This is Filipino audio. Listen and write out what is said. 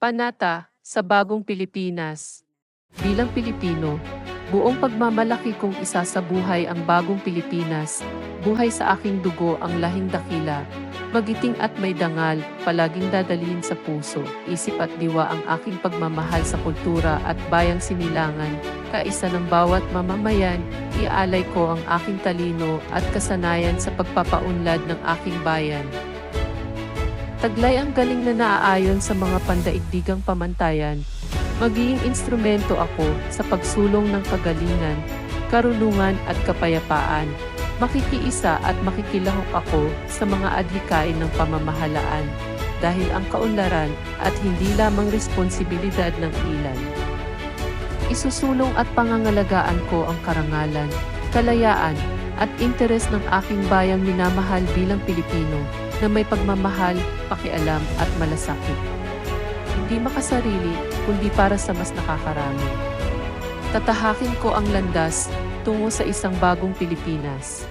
Panata sa Bagong Pilipinas. Bilang Pilipino, buong pagmamalaki kong isasabuhay ang bagong Pilipinas, buhay sa aking dugo ang lahing dakila, magiting at may dangal, palaging dadalhin sa puso, isip at diwa ang aking pagmamahal sa kultura at bayang sinilangan, kaisa ng bawat mamamayan, iaalay ko ang aking talino at kasanayan sa pagpapaunlad ng aking bayan. Taglay ang galing na naaayon sa mga pandaigdigang pamantayan, magiging instrumento ako sa pagsulong ng kagalingan, karunungan at kapayapaan, makikiisa at makikilahok ako sa mga adhikain ng pamamahalaan, dahil ang kaunlaran at hindi lamang responsibilidad ng ilan. Isusulong at pangangalagaan ko ang karangalan, kalayaan, at interes ng aking bayang minamahal bilang Pilipino, na may pagmamahal, pakialam at malasakit. Hindi makasarili, kundi para sa mas nakakarami. Tatahakin ko ang landas tungo sa isang bagong Pilipinas.